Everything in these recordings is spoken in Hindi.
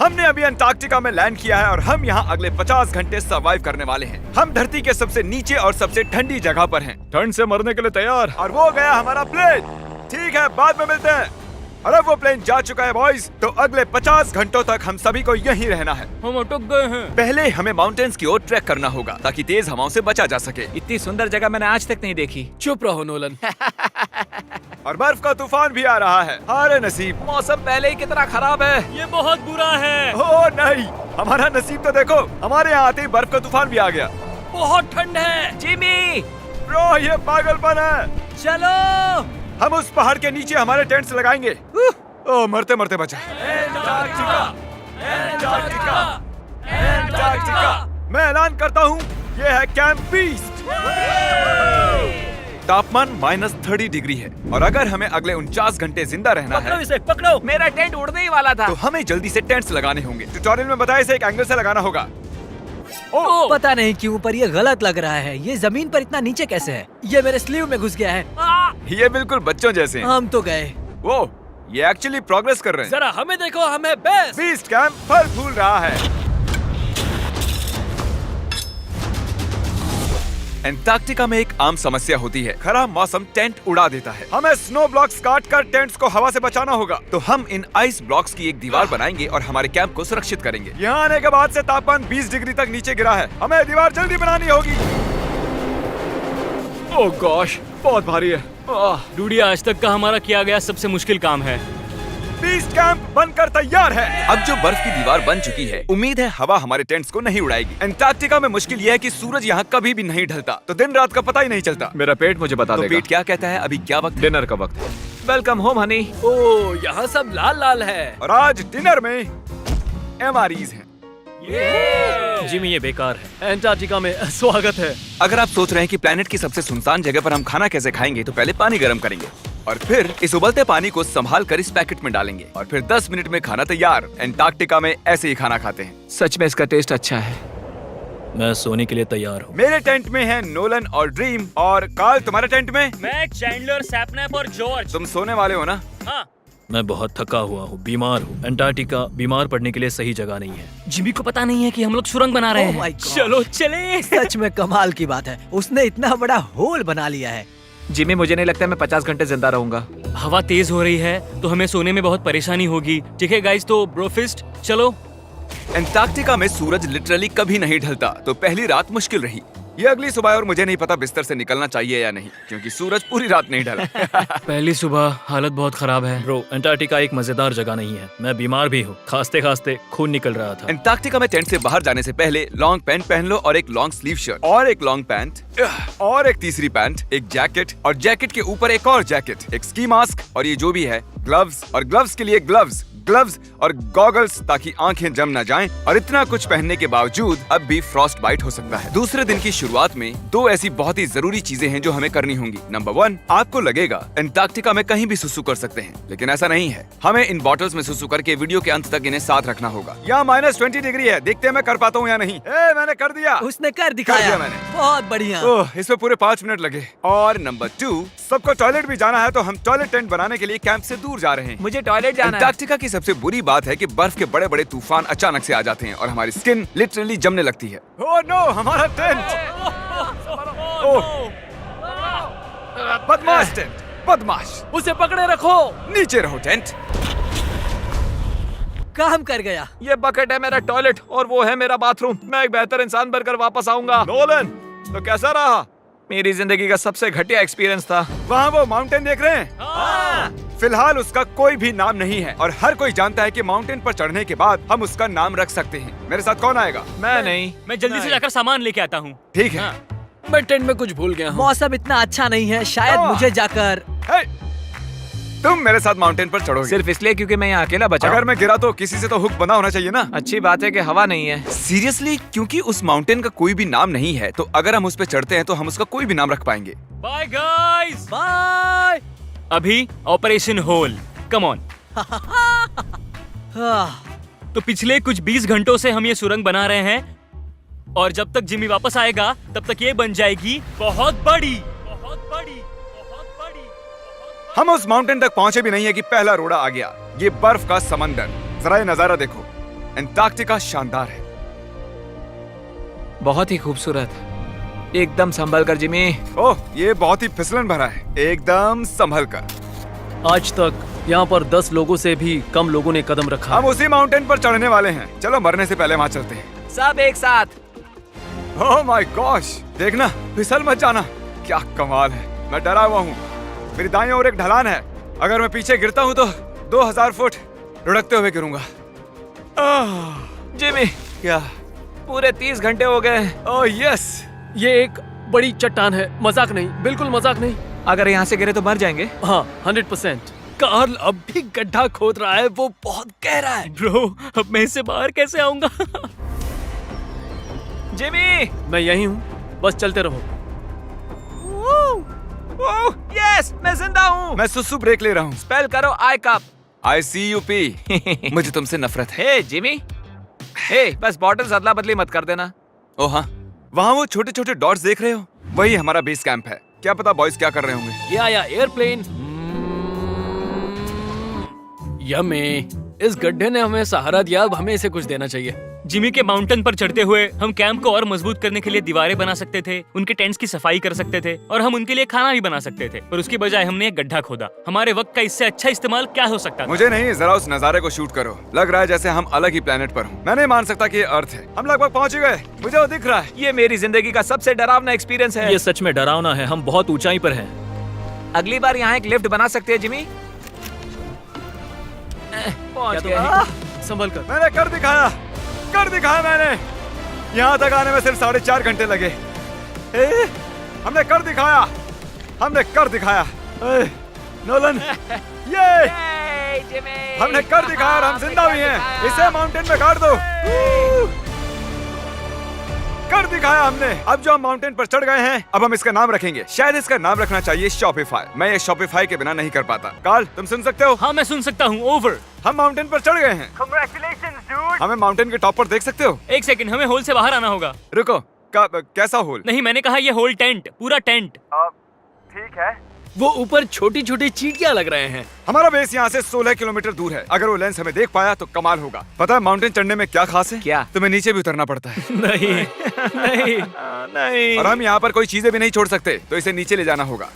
हमने अभी अंटार्कटिका में लैंड किया है और हम यहाँ अगले 50 घंटे सर्वाइव करने वाले हैं। हम धरती के सबसे नीचे और सबसे ठंडी जगह पर हैं। ठंड से मरने के लिए तैयार। और वो गया हमारा प्लेन। ठीक है, बाद में मिलते हैं। अरे वो प्लेन जा चुका है बॉयज। तो अगले 50 घंटों तक हम सभी को यहीं रहना है। हम अटक गए हैं। पहले हमें माउंटेन्स की ओर ट्रैक करना होगा ताकि तेज हवाओं से बचा जा सके। इतनी सुंदर जगह मैंने आज तक नहीं देखी। चुप रहो नोलन। और बर्फ का तूफान भी आ रहा है। अरे नसीब, मौसम पहले ही कितना खराब है। ये बहुत बुरा है। ओ नहीं, हमारा नसीब तो देखो, हमारे यहाँ आते ही बर्फ का तूफान भी आ गया। बहुत ठंड है। जिमी, ब्रो ये पागलपन है। चलो। हम उस पहाड़ के नीचे हमारे टेंट्स लगाएंगे। ओ मरते मरते बचा। मैं ऐलान करता हूँ, ये है कैंप बीस्ट। तापमान -30 डिग्री है और अगर हमें अगले 49 घंटे जिंदा रहना पकड़ो है इसे, पकड़ो। मेरा टेंट उड़ने ही वाला था। तो हमें जल्दी से टेंट्स लगाने होंगे। ट्यूटोरियल में बताया इसे एक एंगल से लगाना होगा। पता नहीं क्यों पर ये गलत लग रहा है। ये जमीन पर इतना नीचे कैसे है? ये मेरे स्लीव में घुस गया है। ये बिल्कुल बच्चों जैसे हैं। हम तो गए। वो ये एक्चुअली प्रोग्रेस कर रहे हैं। जरा हमें देखो, हमें बेस्ट। बीस्ट कैंप फल फूल रहा है। एंटार्कटिका में एक आम समस्या होती है, खराब मौसम टेंट उड़ा देता है। हमें स्नो ब्लॉक्स काट कर टेंट्स को हवा से बचाना होगा। तो हम इन आइस ब्लॉक्स की एक दीवार बनाएंगे और हमारे कैंप को सुरक्षित करेंगे। यहाँ आने के बाद से तापमान 20 डिग्री तक नीचे गिरा है। हमें दीवार जल्दी बनानी होगी। ओह गॉश, बहुत भारी है। डूडी, आज तक का हमारा किया गया सबसे मुश्किल काम है। बीस्ट कैंप बनकर तैयार है। अब जो बर्फ की दीवार बन चुकी है, उम्मीद है हवा हमारे टेंट्स को नहीं उड़ाएगी। एंटार्कटिका में मुश्किल यह है कि सूरज यहाँ कभी भी नहीं ढलता, तो दिन रात का पता ही नहीं चलता। मेरा पेट मुझे बता तो देगा। पेट क्या कहता है? अभी क्या वक्त है? डिनर का वक्त है। Welcome home Honey. ओ, यहाँ सब लाल लाल है। और आज डिनर में MREs हैं। जिमी, ये बेकार है। एंटार्कटिका में स्वागत है। अगर आप सोच रहे हैं कि प्लेनेट की सबसे सुनसान जगह पर हम खाना कैसे खाएंगे, तो पहले पानी गर्म करेंगे और फिर इस उबलते पानी को संभाल कर इस पैकेट में डालेंगे और फिर 10 मिनट में खाना तैयार। एंटार्कटिका में ऐसे ही खाना खाते हैं। सच में इसका टेस्ट अच्छा है। मैं सोने के लिए तैयार हूँ। मेरे टेंट में है नोलन और ड्रीम। और कार्ल, तुम्हारे टेंट में? मैं, चैंडलर, सैपनैप और जॉर्ज। तुम सोने वाले हो ना? हाँ। मैं बहुत थका हुआ हूँ, बीमार हूँ। एंटार्कटिका बीमार पड़ने के लिए सही जगह नहीं है। जिमी को पता नहीं है कि हम लोग सुरंग बना रहे हैं। चलो चले। सच में कमाल की बात है, उसने इतना बड़ा होल बना लिया है। जिमी, मुझे नहीं लगता मैं 50 घंटे जिंदा रहूंगा। हवा तेज हो रही है तो हमें सोने में बहुत परेशानी होगी। ठीक है गाइस, तो ब्रोफिस्ट चलो। एंटार्कटिका में सूरज लिटरली कभी नहीं ढलता, तो पहली रात मुश्किल रही। ये अगली सुबह और मुझे नहीं पता बिस्तर से निकलना चाहिए या नहीं, क्योंकि सूरज पूरी रात नहीं ढला। पहली सुबह हालत बहुत खराब है। ब्रो, एंटार्कटिका एक मजेदार जगह नहीं है। मैं बीमार भी हूँ, खांसते खांसते खून निकल रहा था। एंटार्कटिका में टेंट से बाहर जाने से पहले लॉन्ग पैंट पहन लो और एक लॉन्ग स्लीव शर्ट और एक लॉन्ग पैंट और एक तीसरी पैंट, एक जैकेट और जैकेट के ऊपर एक और जैकेट, एक स्की मास्क और ये जो भी है ग्लव्स और ग्लव्स के लिए ग्लव्स और गॉगल्स ताकि आंखें जम न जाएं। और इतना कुछ पहनने के बावजूद अब भी फ्रॉस्ट बाइट हो सकता है। दूसरे दिन की शुरुआत में 2 ऐसी बहुत ही जरूरी चीजें हैं जो हमें करनी होंगी। नंबर 1, आपको लगेगा एंटार्कटिका में कहीं भी सुसु कर सकते हैं, लेकिन ऐसा नहीं है। हमें इन बॉटल्स में सुसु करके वीडियो के अंत तक इन्हें साथ रखना होगा। यहाँ -20 डिग्री है, देखते हैं मैं कर पाता हूँ या नहीं। मैंने कर दिया। उसने कर दिखाया। दिया मैंने। बहुत बढ़िया। ओह, इसमें पूरे 5 मिनट लगे। और नंबर 2, सबको टॉयलेट भी जाना है, तो हम टॉयलेट टेंट बनाने के लिए कैंप से दूर जा रहे हैं। मुझे टॉयलेट जाना है। एंटार्कटिका की सबसे बुरी बात है कि बर्फ के बड़े बड़े तूफान अचानक से आ जाते हैं और हमारी स्किन लिटरली जमने लगती है। ओह नो, हमारा टेंट। बदमाश टेंट, बदमाश। उसे पकड़े रखो। नीचे रहो टेंट। काम कर गया। ये बकेट है मेरा टॉयलेट और वो है मेरा बाथरूम। मैं एक बेहतर इंसान बनकर वापस आऊंगा। नोलन, तो कैसा रहा? मेरी जिंदगी का सबसे घटिया एक्सपीरियंस था। वहाँ वो माउंटेन देख रहे हैं? फिलहाल उसका कोई भी नाम नहीं है और हर कोई जानता है कि माउंटेन पर चढ़ने के बाद हम उसका नाम रख सकते हैं। मेरे साथ कौन आएगा? मैं नहीं। मैं जल्दी से जाकर सामान लेके आता हूँ। ठीक है। मैं टेंट में कुछ भूल गया हूँ। मौसम इतना अच्छा नहीं है, शायद मुझे जाकर। हे, तुम मेरे साथ माउंटेन पर चढ़ोगे सिर्फ इसलिए क्योंकि मैं यहाँ अकेला बचा हूँ। अगर मैं गिरा तो किसी से तो हुक बंधा होना चाहिए ना। अच्छी बात है कि हवा नहीं है। सीरियसली, क्योंकि उस माउंटेन का कोई भी नाम नहीं है, तो अगर हम उस पे चढ़ते हैं तो हम उसका कोई भी नाम रख पाएंगे। Bye guys. बाय। अभी ऑपरेशन होल, कम ऑन। तो पिछले कुछ 20 घंटों से हम ये सुरंग बना रहे हैं और जब तक जिमी वापस आएगा तब तक ये बन जाएगी बहुत बड़ी, बहुत बड़ी, बहुत बड़ी। हम उस माउंटेन तक पहुंचे भी नहीं है कि पहला रोड़ा आ गया। ये बर्फ का समंदर, जरा ये नजारा देखो। एंटार्क्टिका शानदार है। बहुत ही खूबसूरत। एकदम संभल कर जिमी। ओह, ये बहुत ही फिसलन भरा है। एकदम संभल कर। आज तक यहाँ पर 10 लोगों से भी कम लोगों ने कदम रखा हम है। उसी माउंटेन पर चढ़ने वाले हैं। चलो मरने से पहले वहाँ चलते हैं। सब एक साथ। ओह माय गॉश, देखना, फिसल मत जाना। क्या कमाल है। मैं डरा हुआ हूँ। मेरी दाईं ओर एक ढलान है। अगर मैं पीछे गिरता हूँ तो 2000 फुट लुढ़कते हुए गिरूंगा। जिमी, क्या? पूरे 30 घंटे हो गए। Oh yes. ये एक बड़ी चट्टान है, मजाक नहीं, बिल्कुल मजाक नहीं। अगर यहाँ से गिरे तो मर जाएंगे। हाँ, 100%। कार्ल अब भी गड्ढा खोद रहा है, वो बहुत गहरा है। ब्रो, अब मैं इससे बाहर कैसे आऊंगा? जिमी, मैं यही हूँ, बस चलते रहो। यस, मैं जिंदा हूँ। मैं सुसु ब्रेक ले रहा हूँ। स्पेल करो आई कप। ICUP। मुझे तुमसे नफरत है। हे जिमी, हे बस बॉटल्स अदला बदली मत कर देना। ओ हाँ, वहाँ वो छोटे छोटे डॉट्स देख रहे हो? वही हमारा बेस कैंप है। क्या पता बॉयज क्या कर रहे होंगे। ये आया एयरप्लेन। यम्मी, इस गड्ढे ने हमें सहारा दिया, अब हमें इसे कुछ देना चाहिए। जिमी के माउंटेन पर चढ़ते हुए हम कैंप को और मजबूत करने के लिए दीवारें बना सकते थे, उनके टेंट्स की सफाई कर सकते थे और हम उनके लिए खाना भी बना सकते थे, पर उसकी बजाय हमने एक गड्ढा खोदा। हमारे वक्त का इससे अच्छा इस्तेमाल क्या हो सकता था? मुझे नहीं, जरा उस नजारे को शूट करो। लग रहा है जैसे हम अलग ही प्लेनेट पर हूँ। मैं नहीं मान सकता कि ये अर्थ है। हम लगभग पहुँच गए। मुझे वो दिख रहा है। ये मेरी जिंदगी का सबसे डरावना एक्सपीरियंस है। ये सच में डरावना है, हम बहुत ऊंचाई पर हैं। अगली बार यहाँ एक लिफ्ट बना सकते हैं जिमी। पहुंच क्या गए। संभल कर। मैंने कर दिखाया मैंने। यहाँ तक आने में सिर्फ 4.5 घंटे लगे। हमने कर दिखाया। नोलन, ये Yay, जिमी। हमने कर दिखाया और हम जिंदा भी हैं। इसे माउंटेन में गाड़ दो। कर दिखाया हमने। अब जो हम माउंटेन पर चढ़ गए हैं, अब हम इसका नाम रखेंगे। शायद इसका नाम रखना चाहिए शॉपिफाई। मैं ये शॉपिफाई के बिना नहीं कर पाता। कार्ल, तुम सुन सकते हो? हाँ, मैं सुन सकता हूँ। ओवर। हम माउंटेन पर चढ़ गए हैं। Congratulations, dude। हमें माउंटेन के टॉप पर देख सकते हो? एक सेकंड, हमें होल से बाहर आना होगा। रुको, कैसा होल? नहीं, मैंने कहा ये होल टेंट, पूरा टेंट। ठीक है। वो ऊपर छोटी छोटी चींटियां लग रहे हैं। हमारा बेस यहाँ से 16 किलोमीटर दूर है। अगर वो लेंस हमें देख पाया तो कमाल होगा। पता है माउंटेन चढ़ने में क्या खास है? क्या? तुम्हें नीचे भी उतरना पड़ता है। नहीं नहीं नहीं। और हम यहाँ पर कोई चीजें भी नहीं छोड़ सकते, तो इसे नीचे ले जाना होगा।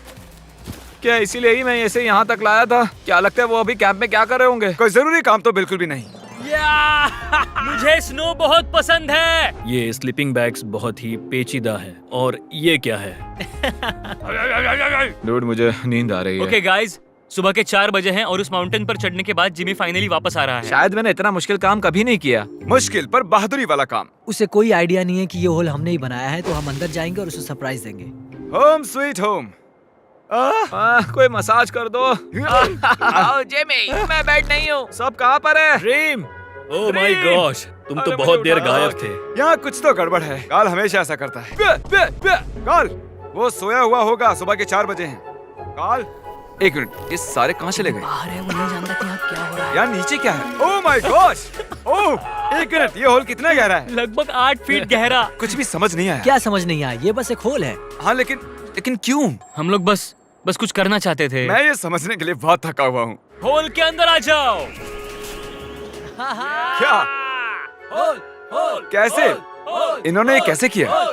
क्या इसीलिए ही मैं इसे यहाँ तक लाया था? क्या लगता है वो अभी कैंप में क्या कर रहे होंगे? कोई जरूरी काम तो बिल्कुल भी नहीं। मुझे स्नो बहुत पसंद है। ये स्लीपिंग बैग्स बहुत ही पेचीदा है। और ये क्या है? डूड, मुझे नींद आ रही है। ओके गाइस, सुबह के 4 बजे हैं और उस माउंटेन पर चढ़ने के बाद जिमी फाइनली वापस आ रहा है। शायद मैंने इतना मुश्किल काम कभी नहीं किया। मुश्किल पर बहादुरी वाला काम। उसे कोई आइडिया नहीं है कि ये होल हमने ही बनाया है, तो हम अंदर जाएंगे और उसे सरप्राइज देंगे। Home sweet home. कोई मसाज कर दो। आओ जिमी, मैं बैठ नहीं हूँ। सब कहाँ पर है? ड्रीम, ओह माय गॉश, तुम तो बहुत देर गायब थे। यहाँ कुछ तो गड़बड़ है। काल हमेशा ऐसा करता है। काल, वो सोया हुआ होगा। सुबह के 4 बजे हैं। काल, एक मिनट, ये सारे कहाँ चले गए? बाहर है, वो नहीं जानता कि यहाँ क्या हो रहा है। यार नीचे क्या है? Oh my gosh. ओह, एक मिनट, ये होल कितना गहरा है? लगभग 8 फीट गहरा। कुछ भी समझ नहीं आया। क्या समझ नहीं आया? ये बस एक होल है। हाँ, लेकिन क्यों? हम लोग बस कुछ करना चाहते थे। मैं ये समझने के लिए बहुत थका हुआ हूँ। होल के अंदर आ जाओ। क्या? कैसे? इन्होंने ये कैसे किया?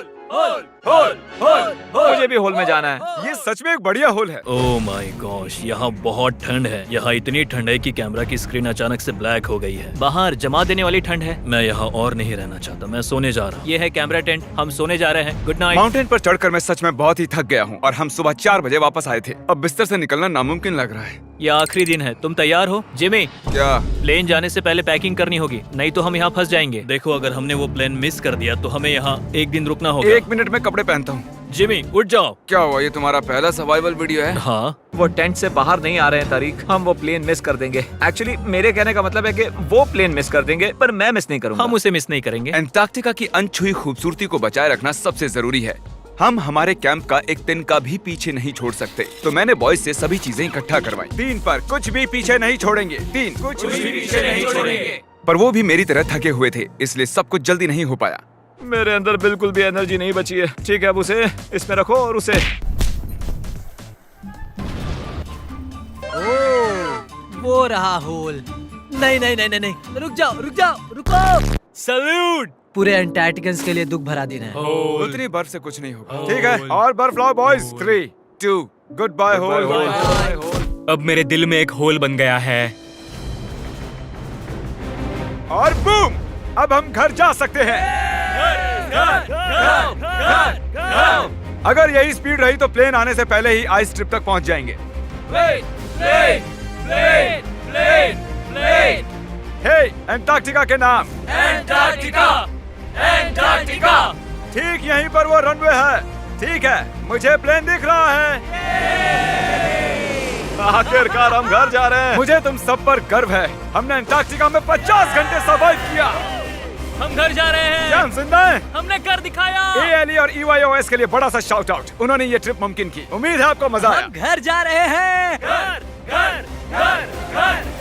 मुझे भी होल में जाना है। ये सच में एक बढ़िया होल है। ओह माय गॉश, यहाँ बहुत ठंड है। यहाँ इतनी ठंड है कि कैमरा की स्क्रीन अचानक से ब्लैक हो गई है। बाहर जमा देने वाली ठंड है। मैं यहाँ और नहीं रहना चाहता, मैं सोने जा रहा हूँ। ये है कैमरा टेंट, हम सोने जा रहे हैं। Good night. माउंटेन पर चढ़कर मैं सच में बहुत ही थक गया हूँ और हम सुबह 4 बजे वापस आए थे। अब बिस्तर से निकलना नामुमकिन लग रहा है। ये आखिरी दिन है, तुम तैयार हो? जिमी, क्या? प्लेन जाने से पहले पैकिंग करनी होगी, नहीं तो हम यहाँ फंस जाएंगे। देखो, अगर हमने वो प्लेन मिस कर दिया तो हमें यहाँ एक दिन रुकना होगा। 1 मिनट में कपड़े पहनता हूँ। जिमी, उठ जाओ। क्या हुआ? ये तुम्हारा पहला सर्वाइवल वीडियो है? हाँ, वो टेंट से बाहर नहीं आ रहे हैं तारीख। हम वो प्लेन मिस कर देंगे। एक्चुअली मेरे कहने का मतलब है कि वो प्लेन मिस कर देंगे, पर मैं मिस नहीं करूंगा। हम उसे मिस नहीं करेंगे। एंटार्क्टिका की अनछुई खूबसूरती को बचाए रखना सबसे जरूरी है। हम हमारे कैंप का एक दिन का भी पीछे नहीं छोड़ सकते, तो मैंने बॉयज से सभी चीजें इकट्ठा करवाई। 3 पर कुछ भी पीछे नहीं छोड़ेंगे। 3 कुछ भी पीछे नहीं छोड़ेंगे। पर वो भी मेरी तरह थके हुए थे, इसलिए सब कुछ जल्दी नहीं हो पाया। मेरे अंदर बिल्कुल भी एनर्जी नहीं बची है। ठीक है, अब उसे इसमें रखो और उसे। ओह, वो रहा होल। नहीं नहीं नहीं नहीं नहीं, रुक जाओ रुको। सल्यूट। पूरे अंटार्कटिकन्स के लिए दुख भरा दिन है। उतनी बर्फ से कुछ नहीं होगा। ठीक है, और बर्फ लाओ बॉयज। 3, 2, good bye whole. अब मेरे दिल में एक होल बन गया है। और बूम, अब हम घर जा सकते हैं। अगर यही स्पीड रही तो प्लेन आने से पहले ही आइस स्ट्रिप तक पहुंच जाएंगे। हे, अंटार्कटिका के नाम। अंटार्कटिका। ठीक यहीं पर वो रनवे है। ठीक है, मुझे प्लेन दिख रहा है। आखिरकार हम घर जा रहे हैं। मुझे तुम सब पर गर्व है। हमने अंटार्कटिका में 50 घंटे सर्वाइव किया। हम घर जा रहे हैं। क्या हम जिंदा हैं? हमने कर दिखाया। ALE और EYOS के लिए बड़ा सा शाउट आउट। उन्होंने ये ट्रिप मुमकिन की। उम्मीद है आपको मजा आया। हम घर जा रहे हैं। घर घर घर घर